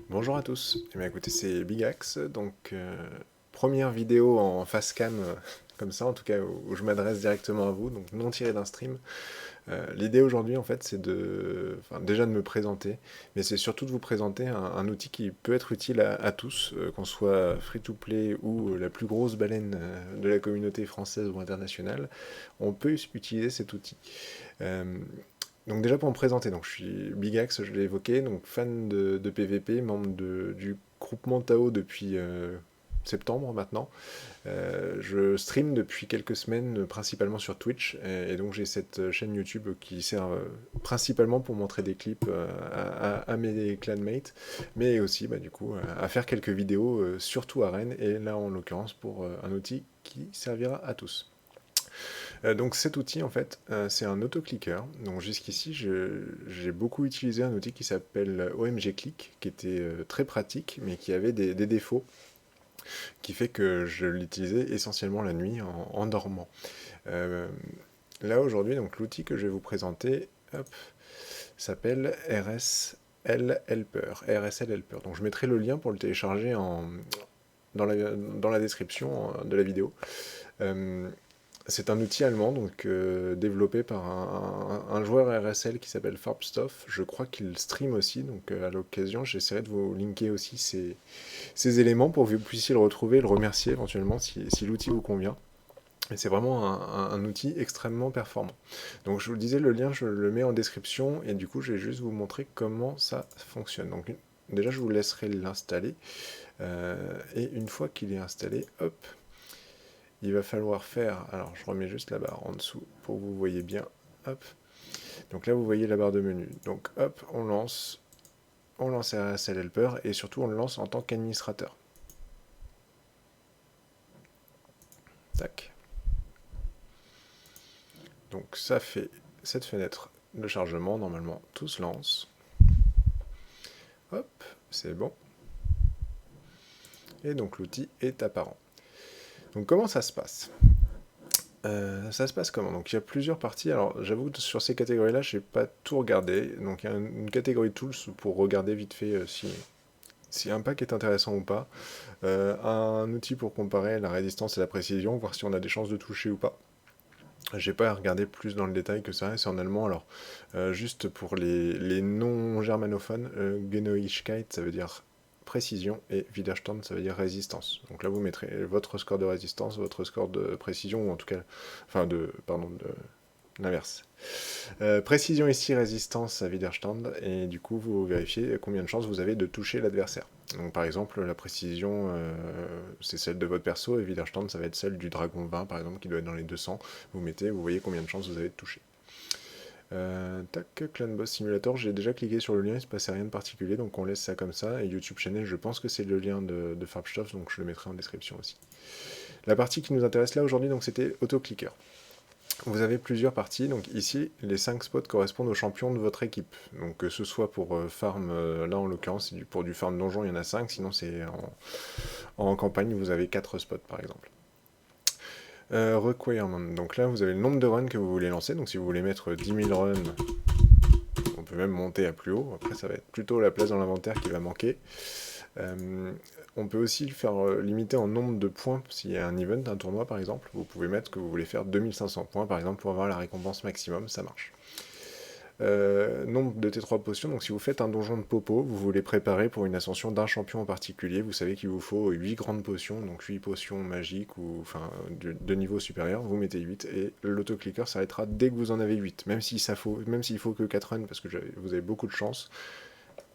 Bonjour à tous, eh bien, écoutez c'est Bigax, donc première vidéo en face cam comme ça en tout cas où je m'adresse directement à vous, donc non tiré d'un stream. L'idée aujourd'hui en fait c'est déjà de me présenter, mais c'est surtout de vous présenter un outil qui peut être utile à tous, qu'on soit free to play ou la plus grosse baleine de la communauté française ou internationale, on peut utiliser cet outil. Euh, donc déjà pour me présenter, donc je suis Bigax, je l'ai évoqué, donc fan de PVP, membre du groupement Tao depuis septembre maintenant. Je stream depuis quelques semaines principalement sur Twitch et donc j'ai cette chaîne YouTube qui sert principalement pour montrer des clips à mes clanmates, mais aussi du coup à faire quelques vidéos surtout à Rennes et là en l'occurrence pour un outil qui servira à tous. Donc cet outil en fait c'est un autoclicker. Donc jusqu'ici j'ai beaucoup utilisé un outil qui s'appelle OMG Click qui était très pratique mais qui avait des défauts qui fait que je l'utilisais essentiellement la nuit en dormant. Euh, Là aujourd'hui donc l'outil que je vais vous présenter hop, s'appelle RSL Helper. RSL Helper. Donc je mettrai le lien pour le télécharger dans la description de la vidéo. Euh, C'est un outil allemand donc développé par un joueur RSL qui s'appelle Farbstoff. Je crois qu'il stream aussi, donc à l'occasion j'essaierai de vous linker aussi ces éléments pour que vous puissiez le retrouver et le remercier éventuellement si l'outil vous convient. Et c'est vraiment un outil extrêmement performant. Donc je vous le disais, le lien je le mets en description et du coup je vais juste vous montrer comment ça fonctionne. Donc déjà je vous laisserai l'installer et une fois qu'il est installé, hop, il va falloir faire, alors je remets juste la barre en dessous pour que vous voyez bien, hop, donc là vous voyez la barre de menu, donc hop, on lance RSL Helper et surtout on le lance en tant qu'administrateur. Tac. Donc ça fait cette fenêtre de chargement, normalement tout se lance. Hop, c'est bon. Et donc l'outil est apparent. Donc comment ça se passe Ça se passe comment? Donc il y a plusieurs parties. Alors j'avoue que sur ces catégories-là, je n'ai pas tout regardé. Donc il y a une catégorie tools pour regarder vite fait si un pack est intéressant ou pas. Un outil pour comparer la résistance et la précision, voir si on a des chances de toucher ou pas. J'ai pas regardé plus dans le détail que ça, c'est en allemand. Alors, juste pour les non-germanophones, Genauigkeit, ça veut dire précision, et Widerstand, ça veut dire résistance. Donc là, vous mettrez votre score de résistance, votre score de précision, ou en tout cas, pardon, de l'inverse. Précision ici, résistance à Widerstand, et du coup, vous vérifiez combien de chances vous avez de toucher l'adversaire. Donc par exemple, la précision, c'est celle de votre perso, et Widerstand, ça va être celle du Dragon 20, par exemple, qui doit être dans les 200. Vous mettez, vous voyez combien de chances vous avez de toucher. Tac, Clan Boss Simulator, j'ai déjà cliqué sur le lien, il se passait rien de particulier, donc on laisse ça comme ça. Et YouTube Channel, je pense que c'est le lien de Farbstoff, donc je le mettrai en description aussi. La partie qui nous intéresse là aujourd'hui, donc c'était Autoclicker. Vous avez plusieurs parties, donc ici les 5 spots correspondent aux champions de votre équipe. Donc que ce soit pour farm, là en l'occurrence pour du farm donjon il y en a 5, sinon c'est en campagne vous avez 4 spots par exemple. Requirement, donc là vous avez le nombre de runs que vous voulez lancer, donc si vous voulez mettre 10 000 runs, on peut même monter à plus haut, après ça va être plutôt la place dans l'inventaire qui va manquer. On peut aussi le faire limiter en nombre de points, s'il y a un event, un tournoi par exemple, vous pouvez mettre que vous voulez faire 2500 points par exemple pour avoir la récompense maximum, ça marche. Nombre de T3 potions, donc si vous faites un donjon de popo, vous voulez préparer pour une ascension d'un champion en particulier, vous savez qu'il vous faut 8 grandes potions, donc 8 potions magiques ou enfin de niveau supérieur, vous mettez 8 et l'autoclicker s'arrêtera dès que vous en avez 8, même s'il faut que 4 runs parce que vous avez beaucoup de chance,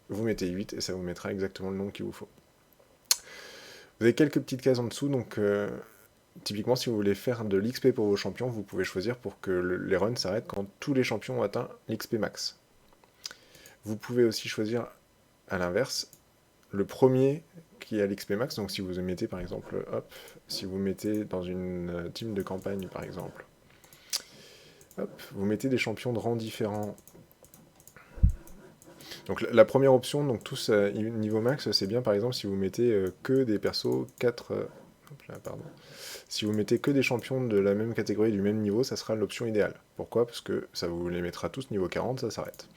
vous mettez 8 et ça vous mettra exactement le nombre qu'il vous faut. Vous avez quelques petites cases en dessous, donc typiquement si vous voulez faire de l'XP pour vos champions, vous pouvez choisir pour que les runs s'arrêtent quand tous les champions ont atteint l'XP max. Vous pouvez aussi choisir à l'inverse le premier qui a l'XP max, donc si vous mettez par exemple, hop, si vous mettez dans une team de campagne par exemple, hop, vous mettez des champions de rang différents. Donc la première option, donc tous niveau max, c'est bien par exemple si vous mettez que des persos 4... pardon. Si vous mettez que des champions de la même catégorie du même niveau, ça sera l'option idéale. Pourquoi? Parce que ça vous les mettra tous niveau 40, ça s'arrête.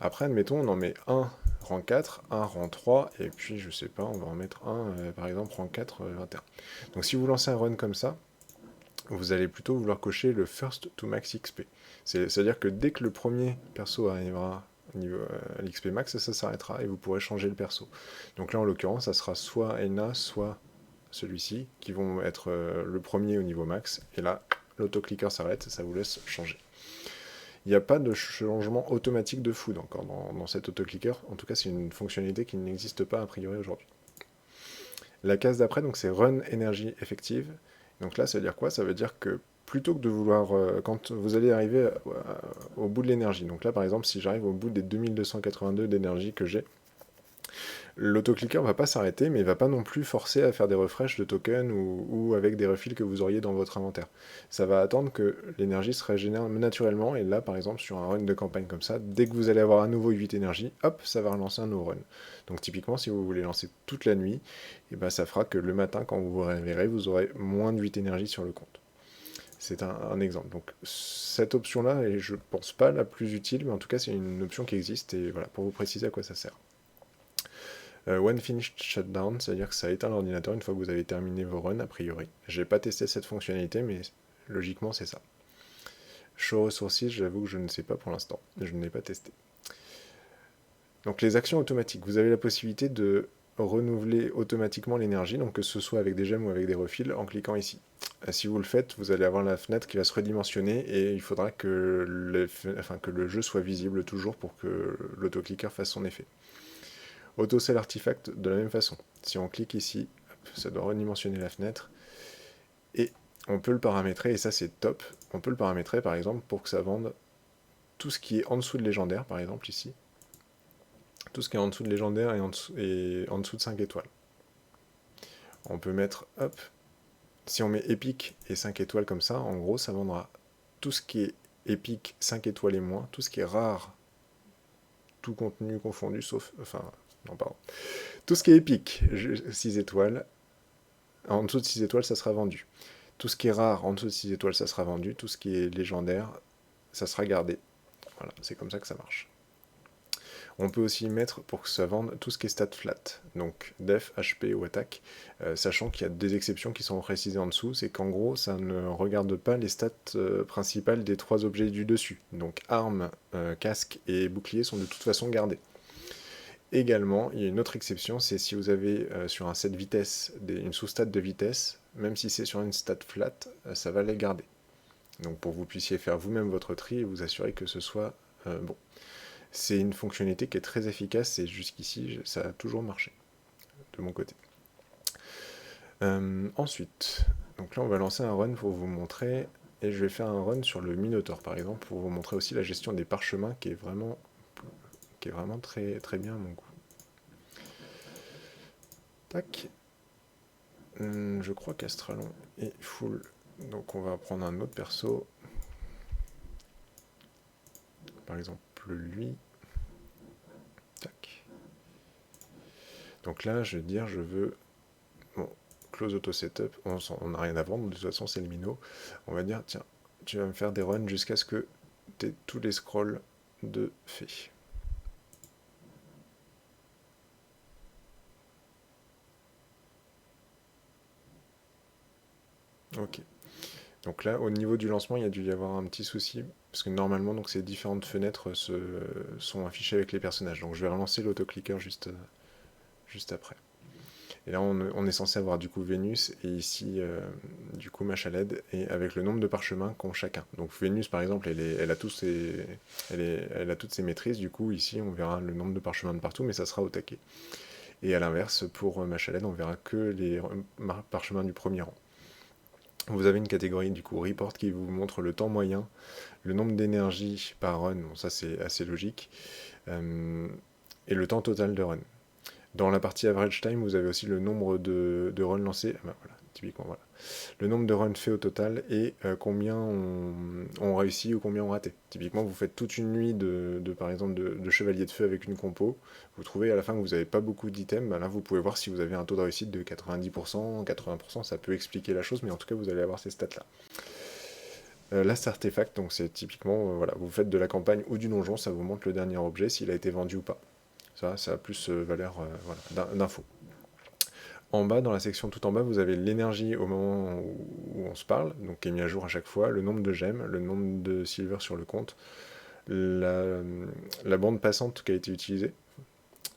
Après, admettons, on en met un rang 4, un rang 3, et puis je sais pas, on va en mettre un, par exemple rang 4, 21. Donc si vous lancez un run comme ça, vous allez plutôt vouloir cocher le first to max XP. C'est-à-dire que dès que le premier perso arrivera à l'XP max, ça s'arrêtera et vous pourrez changer le perso. Donc là en l'occurrence, ça sera soit Elna, soit celui-ci, qui vont être le premier au niveau max, et là l'autoclicker s'arrête, ça vous laisse changer. Il n'y a pas de changement automatique de food encore dans cet autoclicker, en tout cas c'est une fonctionnalité qui n'existe pas a priori aujourd'hui. La case d'après, donc c'est Run énergie effective. Donc là, ça veut dire quoi? Ça veut dire que plutôt que de vouloir, quand vous allez arriver au bout de l'énergie, donc là par exemple, si j'arrive au bout des 2282 d'énergie que j'ai, l'autoclicker ne va pas s'arrêter, mais il ne va pas non plus forcer à faire des refresh de tokens ou avec des refills que vous auriez dans votre inventaire. Ça va attendre que l'énergie se régénère naturellement, et là par exemple sur un run de campagne comme ça, dès que vous allez avoir à nouveau 8 énergie, hop, ça va relancer un nouveau run. Donc typiquement si vous voulez lancer toute la nuit, et ben, ça fera que le matin quand vous vous réveillerez, vous aurez moins de 8 énergie sur le compte. C'est un exemple. Donc cette option-là est, je pense pas la plus utile, mais en tout cas c'est une option qui existe, et voilà, pour vous préciser à quoi ça sert. When finished shutdown, c'est-à-dire que ça éteint l'ordinateur une fois que vous avez terminé vos runs, a priori. J'ai pas testé cette fonctionnalité, mais logiquement c'est ça. Show resources, j'avoue que je ne sais pas pour l'instant, je ne l'ai pas testé. Donc les actions automatiques, vous avez la possibilité de renouveler automatiquement l'énergie, donc que ce soit avec des gemmes ou avec des refills, en cliquant ici. Si vous le faites, vous allez avoir la fenêtre qui va se redimensionner, et il faudra que le jeu soit visible toujours pour que l'autoclicker fasse son effet. Auto-sell artifact de la même façon. Si on clique ici, ça doit redimensionner la fenêtre. Et on peut le paramétrer, et ça c'est top. On peut le paramétrer par exemple pour que ça vende tout ce qui est en dessous de légendaire, par exemple ici. Tout ce qui est en dessous de légendaire et en dessous de 5 étoiles. On peut mettre, hop, si on met épique et 5 étoiles comme ça, en gros ça vendra tout ce qui est épique 5 étoiles et moins, tout ce qui est rare, tout contenu confondu, sauf, non pardon, tout ce qui est épique, 6 étoiles, en dessous de 6 étoiles, ça sera vendu. Tout ce qui est rare, en dessous de 6 étoiles, ça sera vendu. Tout ce qui est légendaire, ça sera gardé. Voilà, c'est comme ça que ça marche. On peut aussi mettre pour que ça vende tout ce qui est stat flat, donc def, HP ou attaque, sachant qu'il y a des exceptions qui sont précisées en dessous, c'est qu'en gros, ça ne regarde pas les stats principales des 3 objets du dessus. Donc armes, casque et bouclier sont de toute façon gardés. Également, il y a une autre exception, c'est si vous avez sur un set vitesse une sous-stat de vitesse, même si c'est sur une stat flat, ça va les garder. Donc pour que vous puissiez faire vous-même votre tri et vous assurer que ce soit bon. C'est une fonctionnalité qui est très efficace, et jusqu'ici ça a toujours marché, de mon côté. Ensuite, donc là on va lancer un run pour vous montrer, et je vais faire un run sur le Minotaur par exemple, pour vous montrer aussi la gestion des parchemins qui est vraiment très, très bien à mon goût. Tac. Je crois qu'Astralon est full, donc on va prendre un autre perso. Par exemple lui. Tac. Donc là, je vais dire, je veux... Bon, close auto setup, on n'a rien à vendre, de toute façon c'est le minot. On va dire, tiens, tu vas me faire des runs jusqu'à ce que tu aies tous les scrolls de fait. Ok. Donc là, au niveau du lancement, il y a dû y avoir un petit souci, parce que normalement, donc, ces différentes fenêtres sont affichées avec les personnages. Donc je vais relancer l'autoclicker juste après. Et là, on est censé avoir du coup Vénus, et ici, du coup, Machaled, et avec le nombre de parchemins qu'ont chacun. Donc Vénus, par exemple, elle a toutes ses maîtrises, du coup, ici, on verra le nombre de parchemins de partout, mais ça sera au taquet. Et à l'inverse, pour Machaled, on verra que les parchemins du premier rang. Vous avez une catégorie du coup report qui vous montre le temps moyen, le nombre d'énergie par run, bon ça c'est assez logique, et le temps total de run. Dans la partie average time, vous avez aussi le nombre de runs lancés, voilà, typiquement voilà, le nombre de runs faits au total et combien ont réussi ou combien ont raté. Typiquement, vous faites toute une nuit par exemple de chevalier de feu avec une compo, vous trouvez à la fin que vous n'avez pas beaucoup d'items, là vous pouvez voir si vous avez un taux de réussite de 90%, 80%, ça peut expliquer la chose, mais en tout cas vous allez avoir ces stats-là. Last artefact, donc c'est typiquement, voilà, vous faites de la campagne ou du donjon, ça vous montre le dernier objet, s'il a été vendu ou pas. Ça a plus valeur voilà, d'info. En bas, dans la section tout en bas, vous avez l'énergie au moment où on se parle, donc qui est mis à jour à chaque fois, le nombre de gemmes, le nombre de silver sur le compte, la bande passante qui a été utilisée,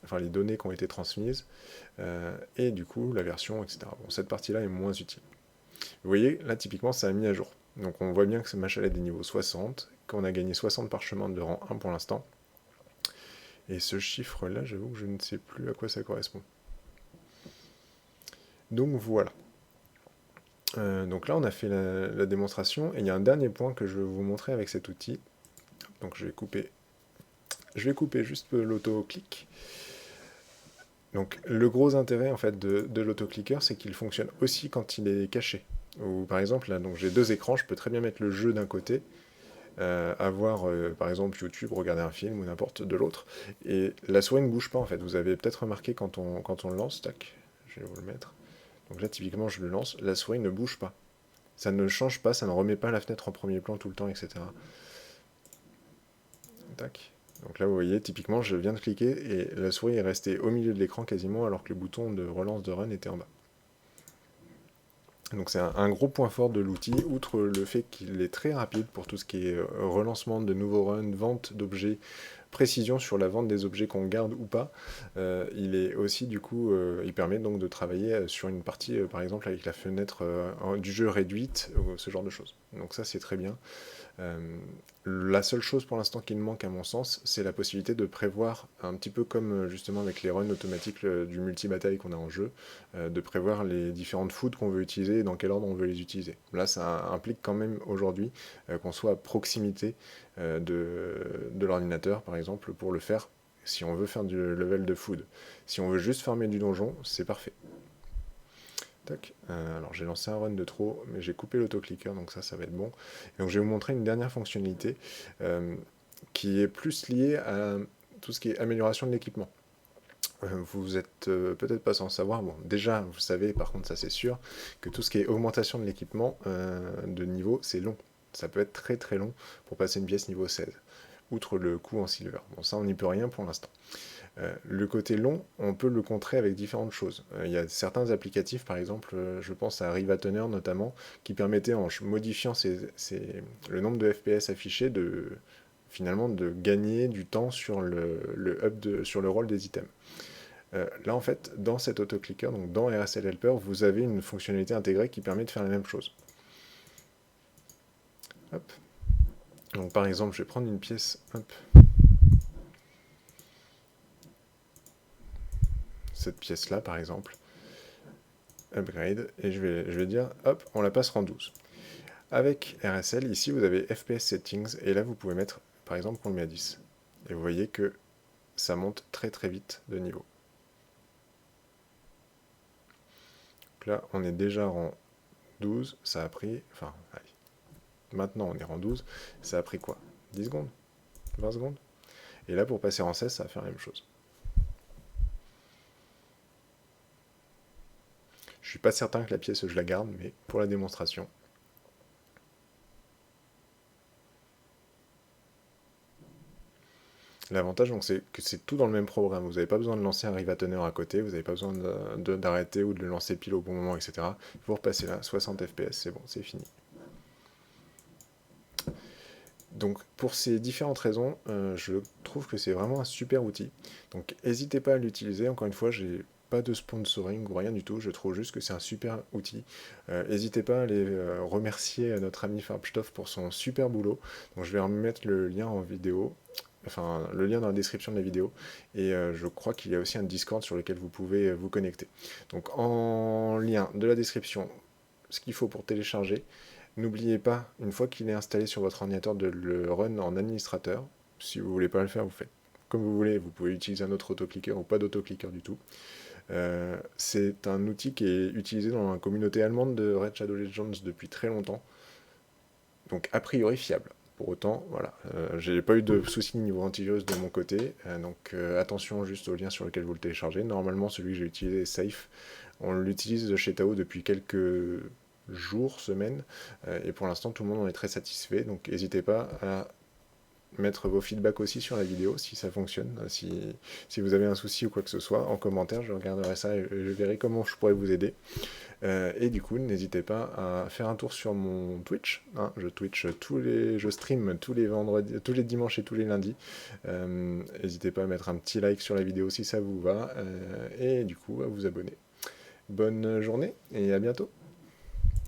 enfin les données qui ont été transmises, et du coup la version, etc. Bon, cette partie-là est moins utile. Vous voyez, là typiquement ça a mis à jour. Donc on voit bien que ce machalette est niveau 60, qu'on a gagné 60 parchemins de rang 1 pour l'instant. Et ce chiffre-là, j'avoue que je ne sais plus à quoi ça correspond. Donc voilà. Donc là, on a fait la démonstration, et il y a un dernier point que je vais vous montrer avec cet outil. Donc je vais couper juste l'auto-clic. Donc le gros intérêt en fait de l'autoclicker, c'est qu'il fonctionne aussi quand il est caché. Ou par exemple, là, donc j'ai 2 écrans, je peux très bien mettre le jeu d'un côté, avoir par exemple YouTube, regarder un film ou n'importe de l'autre, et la souris ne bouge pas en fait. Vous avez peut-être remarqué quand on le lance, tac, je vais vous le mettre. Donc là typiquement je le lance, la souris ne bouge pas. Ça ne change pas, ça ne remet pas la fenêtre en premier plan tout le temps, etc. Tac. Donc là, vous voyez, typiquement, je viens de cliquer et la souris est restée au milieu de l'écran quasiment, alors que le bouton de relance de run était en bas. Donc c'est un gros point fort de l'outil, outre le fait qu'il est très rapide pour tout ce qui est relancement de nouveaux runs, vente d'objets, précision sur la vente des objets qu'on garde ou pas. Il est aussi du coup, il permet donc de travailler sur une partie, par exemple avec la fenêtre du jeu réduite, ce genre de choses. Donc ça c'est très bien. La seule chose pour l'instant qui me manque à mon sens, c'est la possibilité de prévoir, un petit peu comme justement avec les runs automatiques du multi-bataille qu'on a en jeu, de prévoir les différentes foods qu'on veut utiliser et dans quel ordre on veut les utiliser. Là, ça implique quand même aujourd'hui qu'on soit à proximité de l'ordinateur, par exemple, pour le faire, si on veut faire du level de food. Si on veut juste farmer du donjon, c'est parfait. Tac. Alors j'ai lancé un run de trop, mais j'ai coupé l'autoclicker, donc ça va être bon. Et donc je vais vous montrer une dernière fonctionnalité qui est plus liée à tout ce qui est amélioration de l'équipement. Vous êtes peut-être pas sans savoir, bon déjà vous savez par contre ça c'est sûr, que tout ce qui est augmentation de l'équipement de niveau c'est long. Ça peut être très très long pour passer une pièce niveau 16, outre le coût en silver. Bon ça on n'y peut rien pour l'instant. Le côté long, on peut le contrer avec différentes choses. Il y a certains applicatifs, par exemple, je pense à Rivatoner notamment, qui permettaient, en modifiant le nombre de FPS affichés, finalement de gagner du temps sur sur le rôle des items. Là, en fait, dans cet autoclicker, donc dans RSL Helper, vous avez une fonctionnalité intégrée qui permet de faire la même chose. Hop. Donc, par exemple, je vais prendre une pièce, hop, cette pièce-là, par exemple, upgrade, et je vais dire, hop, on la passe rang 12. Avec RSL, ici, vous avez FPS Settings, et là, vous pouvez mettre, par exemple, qu'on le met à 10. Et vous voyez que ça monte très très vite de niveau. Donc là, on est déjà rang 12, ça a pris, enfin, allez, maintenant on est rang 12, ça a pris quoi? 10 secondes? 20 secondes? Et là, pour passer rang 16, ça va faire la même chose. Je suis pas certain que la pièce, je la garde, mais pour la démonstration. L'avantage, donc, c'est que c'est tout dans le même programme. Vous n'avez pas besoin de lancer un Rivatoner à côté, vous n'avez pas besoin d'arrêter ou de le lancer pile au bon moment, etc. Vous repassez là, 60 FPS, c'est bon, c'est fini. Donc pour ces différentes raisons, je trouve que c'est vraiment un super outil. Donc n'hésitez pas à l'utiliser, encore une fois, j'ai pas de sponsoring ou rien du tout, je trouve juste que c'est un super outil. N'hésitez pas à aller remercier notre ami Farbstoff pour son super boulot. Donc je vais remettre le lien en vidéo, enfin le lien dans la description de la vidéo, et je crois qu'il y a aussi un Discord sur lequel vous pouvez vous connecter. Donc en lien de la description, ce qu'il faut pour télécharger. N'oubliez pas, une fois qu'il est installé sur votre ordinateur, de le run en administrateur. Si vous ne voulez pas le faire, vous faites comme vous voulez. Vous pouvez utiliser un autre autoclicker ou pas d'autoclicker du tout. C'est un outil qui est utilisé dans la communauté allemande de Red Shadow Legends depuis très longtemps. Donc a priori fiable. Pour autant, voilà, j'ai pas eu de soucis niveau antivirus de mon côté, donc attention juste au lien sur lequel vous le téléchargez. Normalement, celui que j'ai utilisé est safe. On l'utilise chez Tao depuis quelques jours, semaines, et pour l'instant tout le monde en est très satisfait, donc n'hésitez pas à mettre vos feedbacks aussi sur la vidéo, si ça fonctionne, si vous avez un souci ou quoi que ce soit, en commentaire, je regarderai ça et je verrai comment je pourrais vous aider. Et du coup, n'hésitez pas à faire un tour sur mon Twitch. Hein, je stream tous les vendredis, tous les dimanches et tous les lundis. N'hésitez pas à mettre un petit like sur la vidéo si ça vous va, et du coup à vous abonner. Bonne journée et à bientôt.